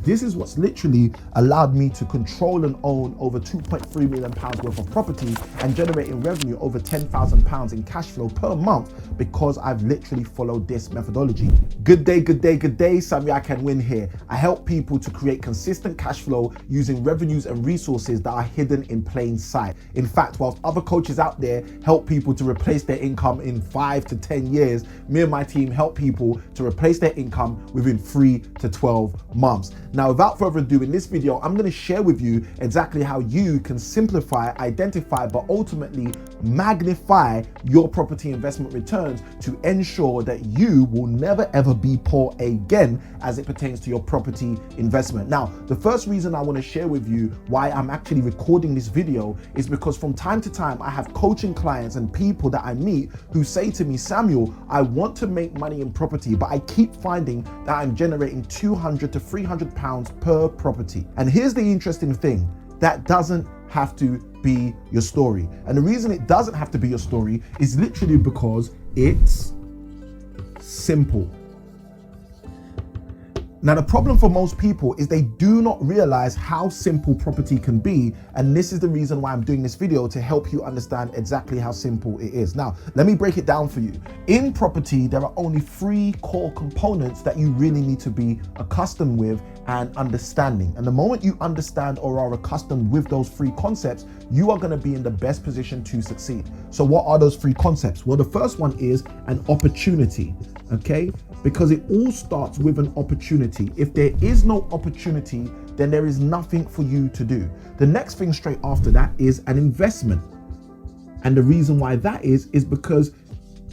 This is what's literally allowed me to control and own over £2.3 million worth of property and generating revenue over £10,000 in cash flow per month because I've literally followed this methodology. Good day, good day, good day. Sammy ICanWin here. I help people to create consistent cash flow using revenues and resources that are hidden in plain sight. In fact, whilst other coaches out there help people to replace their income in 5 to 10 years, me and my team help people to replace their income within 3 to 12 months. Now, without further ado, in this video, I'm going to share with you exactly how you can simplify, identify, but ultimately magnify your property investment returns to ensure that you will never ever be poor again as it pertains to your property investment. Now, the first reason I want to share with you why I'm actually recording this video is because from time to time, I have coaching clients and people that I meet who say to me, Samuel, I want to make money in property, but I keep finding that I'm generating £200 to £300 per property. And here's the interesting thing, that doesn't have to be your story. And the reason it doesn't have to be your story is literally because it's simple. Now, the problem for most people is they do not realize how simple property can be. And this is the reason why I'm doing this video, to help you understand exactly how simple it is. Now, let me break it down for you. In property, there are only 3 core components that you really need to be accustomed with and understanding. And the moment you understand or are accustomed with those 3 concepts, you are going to be in the best position to succeed. So what are those 3 concepts? Well, the first one is an opportunity, okay? Because it all starts with an opportunity. If there is no opportunity, then there is nothing for you to do. The next thing straight after that is an investment. And the reason why that is because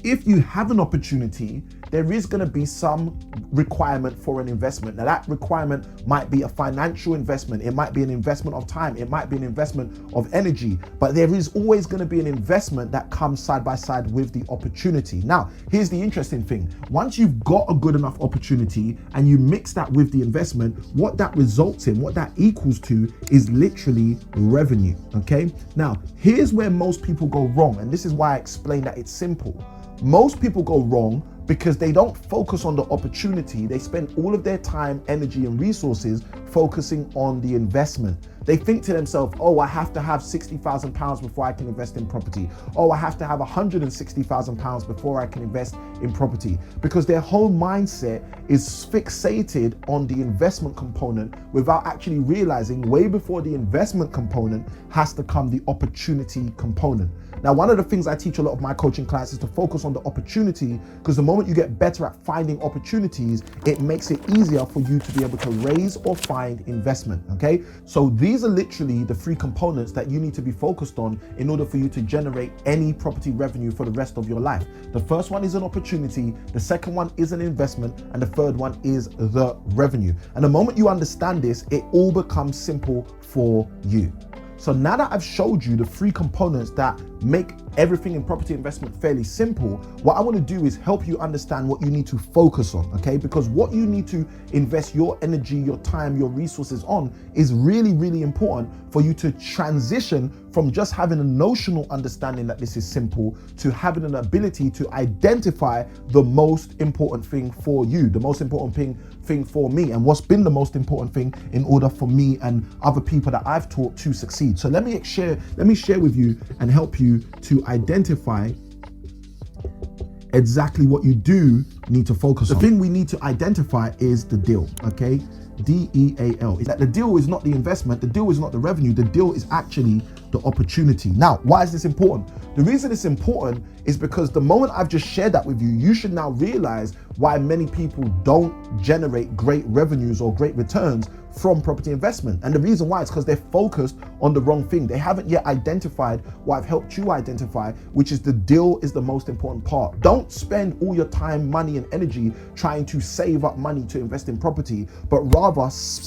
if you have an opportunity, there is going to be some requirement for an investment. Now, that requirement might be a financial investment. It might be an investment of time. It might be an investment of energy, but there is always going to be an investment that comes side by side with the opportunity. Now, here's the interesting thing. Once you've got a good enough opportunity and you mix that with the investment, what that results in, what that equals to, is literally revenue, okay? Now, here's where most people go wrong. And this is why I explain that it's simple. Most people go wrong because they don't focus on the opportunity. They spend all of their time, energy, and resources focusing on the investment. They think to themselves, oh, I have to have £60,000 before I can invest in property. Oh, I have to have £160,000 before I can invest in property. Because their whole mindset is fixated on the investment component without actually realizing way before the investment component has to come the opportunity component. Now, one of the things I teach a lot of my coaching clients is to focus on the opportunity, because the moment you get better at finding opportunities, it makes it easier for you to be able to raise or find investment, okay? So these are literally the 3 components that you need to be focused on in order for you to generate any property revenue for the rest of your life. The first one is an opportunity, the second one is an investment, and the third one is the revenue. And the moment you understand this, it all becomes simple for you. So now that I've showed you the 3 components that make everything in property investment fairly simple, what I want to do is help you understand what you need to focus on, okay? Because what you need to invest your energy, your time, your resources on is really, really important for you to transition from just having a notional understanding that this is simple to having an ability to identify the most important thing for you, the most important thing for me, and what's been the most important thing in order for me and other people that I've taught to succeed. So let me share with you and help you to identify exactly what you do need to focus on. The thing we need to identify is the deal, okay? DEAL. Is that the deal is not the investment, the deal is not the revenue, the deal is actually the opportunity. Now, why is this important? The reason it's important is because the moment I've just shared that with you, you should now realize why many people don't generate great revenues or great returns from property investment. And the reason why is because they're focused on the wrong thing. They haven't yet identified what I've helped you identify, which is the deal is the most important part. Don't spend all your time, money, and energy trying to save up money to invest in property, but rather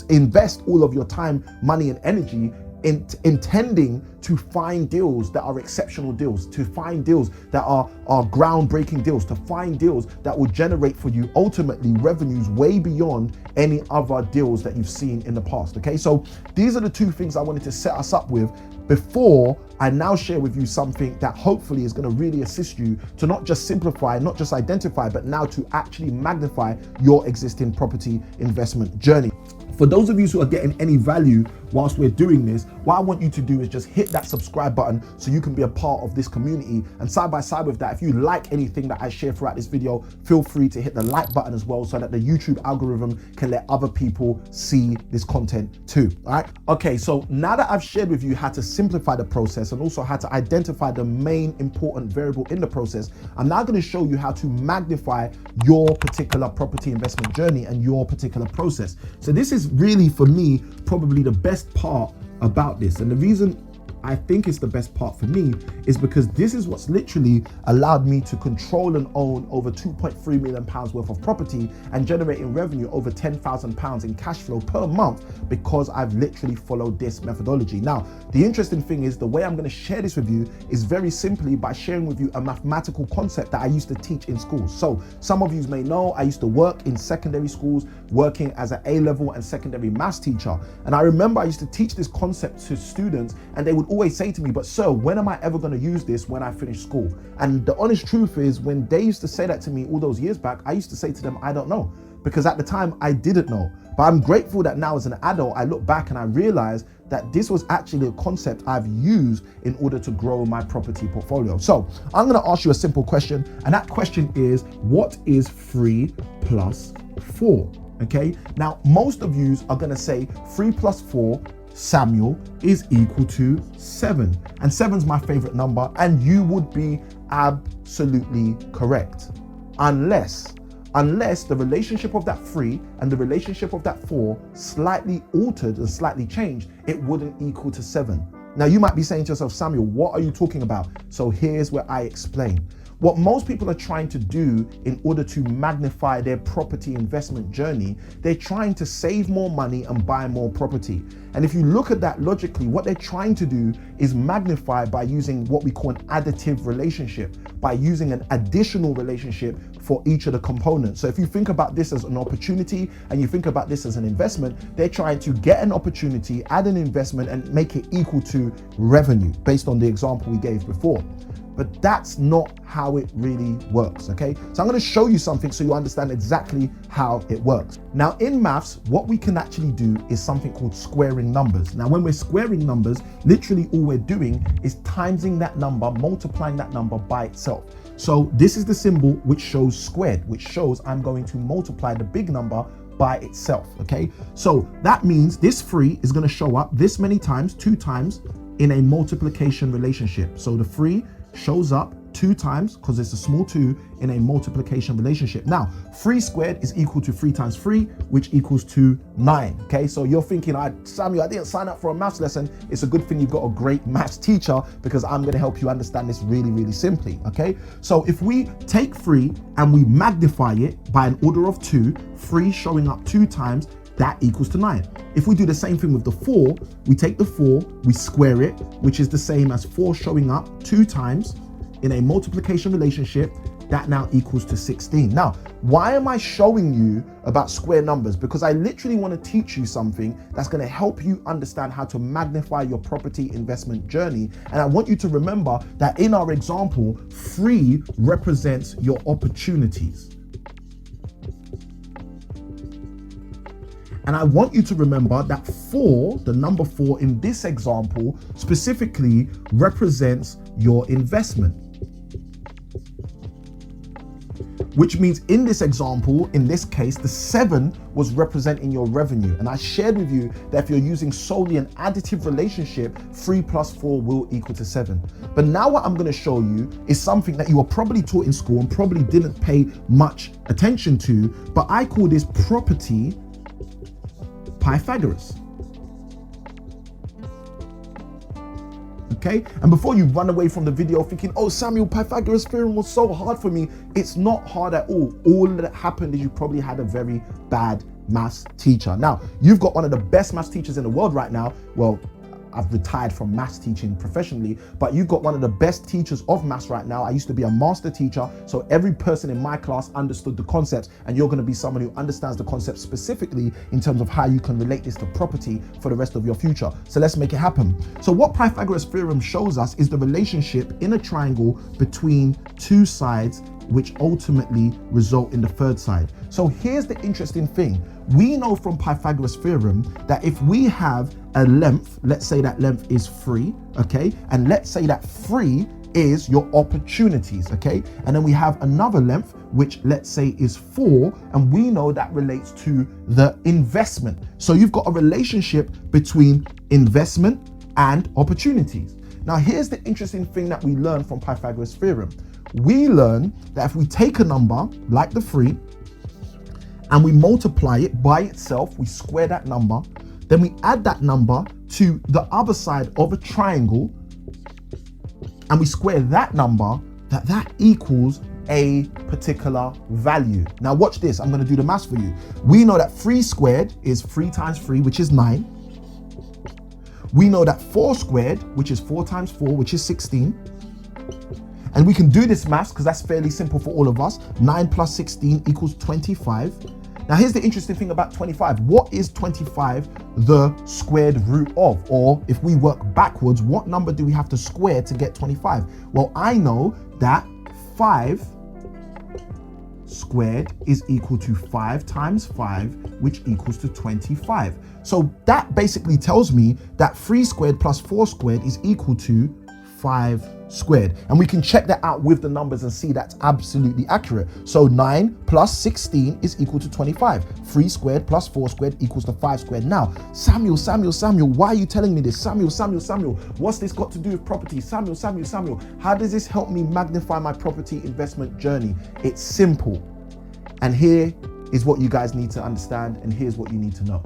invest all of your time, money, and energy intending to find deals that are exceptional deals, to find deals that are groundbreaking deals, to find deals that will generate for you ultimately revenues way beyond any other deals that you've seen in the past, okay? So these are the 2 things I wanted to set us up with before I now share with you something that hopefully is going to really assist you to not just simplify, not just identify, but now to actually magnify your existing property investment journey. For those of you who are getting any value whilst we're doing this, what I want you to do is just hit that subscribe button so you can be a part of this community. And side by side with that, if you like anything that I share throughout this video, feel free to hit the like button as well so that the YouTube algorithm can let other people see this content too, all right? Okay, so now that I've shared with you how to simplify the process and also how to identify the main important variable in the process, I'm now gonna show you how to magnify your particular property investment journey and your particular process. So this is really, for me, probably the best part about this. And the reason I think it's the best part for me is because this is what's literally allowed me to control and own over £2.3 million worth of property and generating revenue over £10,000 in cash flow per month because I've literally followed this methodology. Now, the interesting thing is the way I'm going to share this with you is very simply by sharing with you a mathematical concept that I used to teach in schools. So some of you may know I used to work in secondary schools, working as an A-level and secondary maths teacher. And I remember I used to teach this concept to students and they would always say to me, but sir, when am I ever going to use this when I finish school? And the honest truth is, when they used to say that to me all those years back, I used to say to them, I don't know, because at the time I didn't know. But I'm grateful that now as an adult, I look back and I realize that this was actually a concept I've used in order to grow my property portfolio. So I'm going to ask you a simple question, and that question is, what is 3 plus 4? Okay, now most of you are going to say 3 plus 4, Samuel, is equal to 7. And 7's my favorite number, and you would be absolutely correct. Unless the relationship of that 3 and the relationship of that 4 slightly altered and slightly changed, it wouldn't equal to 7. Now you might be saying to yourself, Samuel, what are you talking about? So here's where I explain. What most people are trying to do in order to magnify their property investment journey, they're trying to save more money and buy more property. And if you look at that logically, what they're trying to do is magnify by using what we call an additive relationship, by using an additional relationship for each of the components. So if you think about this as an opportunity and you think about this as an investment, they're trying to get an opportunity, add an investment, and make it equal to revenue based on the example we gave before. But that's not how it really works, okay? So I'm gonna show you something so you understand exactly how it works. Now in maths, what we can actually do is something called squaring numbers. Now when we're squaring numbers, literally all we're doing is timesing that number, multiplying that number by itself. So this is the symbol which shows squared, which shows I'm going to multiply the big number by itself, okay? So that means this 3 is gonna show up this many times, 2 times, in a multiplication relationship. So the 3 shows up 2 times because it's a small 2 in a multiplication relationship. Now 3 squared is equal to 3 times 3, which equals to 9. Okay, so you're thinking, Samuel, I didn't sign up for a maths lesson. It's a good thing you've got a great maths teacher, because I'm going to help you understand this really, really simply. Okay, so if we take 3 and we magnify it by an order of 2, 3 showing up 2 times, that equals to 9. If we do the same thing with the 4, we take the 4, we square it, which is the same as 4 showing up 2 times in a multiplication relationship, that now equals to 16. Now, why am I showing you about square numbers? Because I literally want to teach you something that's going to help you understand how to magnify your property investment journey. And I want you to remember that in our example, 3 represents your opportunities. And I want you to remember that 4, the number 4 in this example, specifically represents your investment. Which means in this example, in this case, the 7 was representing your revenue. And I shared with you that if you're using solely an additive relationship, 3 plus 4 will equal to 7. But now what I'm going to show you is something that you were probably taught in school and probably didn't pay much attention to, but I call this property Pythagoras. Okay, and before you run away from the video thinking, oh Samuel, Pythagoras theorem was so hard for me, it's not hard at all. All that happened is you probably had a very bad maths teacher. Now, you've got one of the best maths teachers in the world right now. Well, I've retired from maths teaching professionally, but you've got one of the best teachers of maths right now. I used to be a master teacher, so every person in my class understood the concepts, and you're going to be someone who understands the concepts specifically in terms of how you can relate this to property for the rest of your future. So let's make it happen. So what Pythagoras theorem shows us is the relationship in a triangle between 2 sides which ultimately result in the third side. So here's the interesting thing. We know from Pythagoras theorem that if we have a length, let's say that length is 3, okay? And let's say that 3 is your opportunities, okay? And then we have another length, which let's say is 4, and we know that relates to the investment. So you've got a relationship between investment and opportunities. Now, here's the interesting thing that we learn from Pythagoras theorem. We learn that if we take a number like the 3 and we multiply it by itself, we square that number, then we add that number to the other side of a triangle and we square that number, that equals a particular value. Now watch this, I'm gonna do the maths for you. We know that 3 squared is 3 times 3, which is 9. We know that 4 squared, which is 4 times 4, which is 16. And we can do this maths because that's fairly simple for all of us. 9 plus 16 equals 25. Now here's the interesting thing about 25. What is 25 the squared root of? Or if we work backwards, what number do we have to square to get 25? Well, I know that 5 squared is equal to 5 times 5, which equals to 25. So that basically tells me that 3 squared plus 4 squared is equal to 5 squared. And we can check that out with the numbers and see that's absolutely accurate. So 9 plus 16 is equal to 25. 3 squared plus 4 squared equals to 5 squared. Now, Samuel, why are you telling me this? Samuel, what's this got to do with property? Samuel, how does this help me magnify my property investment journey? It's simple. And here is what you guys need to understand, and here's what you need to know.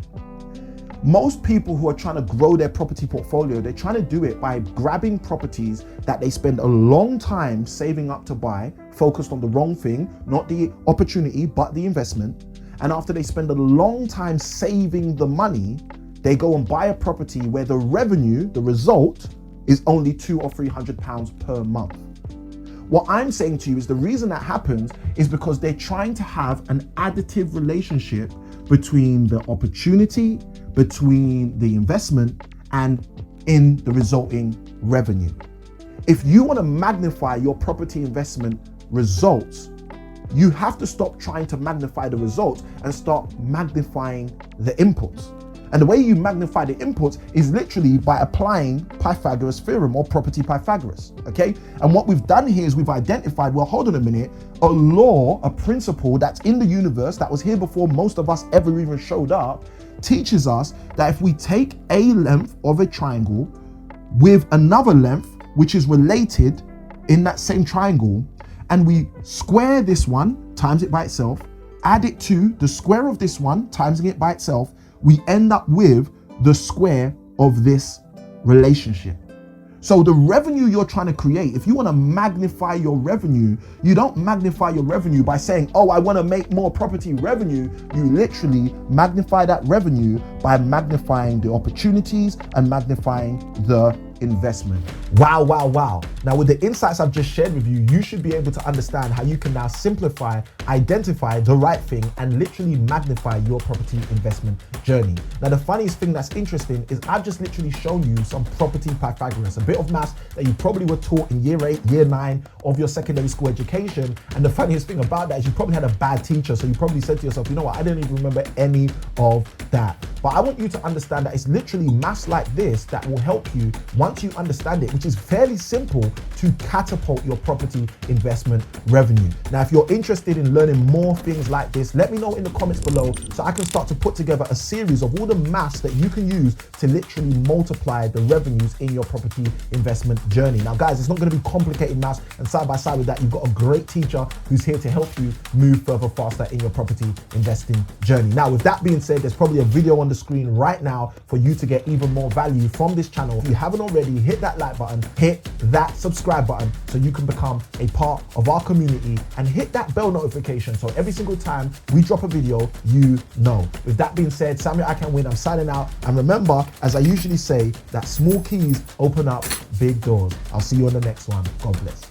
Most people who are trying to grow their property portfolio, they're trying to do it by grabbing properties that they spend a long time saving up to buy, focused on the wrong thing, not the opportunity, but the investment. And after they spend a long time saving the money, they go and buy a property where the revenue, the result, is only £200 or £300 per month. What I'm saying to you is the reason that happens is because they're trying to have an additive relationship between the opportunity, between the investment, and in the resulting revenue. If you want to magnify your property investment results, you have to stop trying to magnify the results and start magnifying the inputs. And the way you magnify the inputs is literally by applying Pythagoras theorem or property Pythagoras, okay? And what we've done here is we've identified, well, hold on a minute, a law, a principle that's in the universe that was here before most of us ever even showed up, teaches us that if we take a length of a triangle with another length, which is related in that same triangle, and we square this one, times it by itself, add it to the square of this one, timesing it by itself, we end up with the square of this relationship. So the revenue you're trying to create, if you want to magnify your revenue, you don't magnify your revenue by saying, oh, I want to make more property revenue. You literally magnify that revenue by magnifying the opportunities and magnifying the investment. Wow. Now with the insights I've just shared with you, you should be able to understand how you can now simplify, identify the right thing, and literally magnify your property investment journey. Now the funniest thing that's interesting is I've just literally shown you some property Pythagoras, a bit of maths that you probably were taught in year 8, year 9 of your secondary school education. And the funniest thing about that is you probably had a bad teacher, so you probably said to yourself, you know what, I didn't even remember any of that. But I want you to understand that it's literally maths like this that will help you, once you understand it, which is fairly simple, to catapult your property investment revenue. Now, if you're interested in learning more things like this, let me know in the comments below so I can start to put together a series of all the maths that you can use to literally multiply the revenues in your property investment journey. Now, guys, it's not going to be complicated maths, and side by side with that, you've got a great teacher who's here to help you move further faster in your property investing journey. Now, with that being said, there's probably a video on the screen right now for you to get even more value from this channel. If you haven't already, hit that like button, hit that subscribe button so you can become a part of our community, and hit that bell notification so every single time we drop a video, you know. With that being said, Samuel ICanWin, I'm signing out. And remember, as I usually say, that small keys open up big doors. I'll see you on the next one. God bless.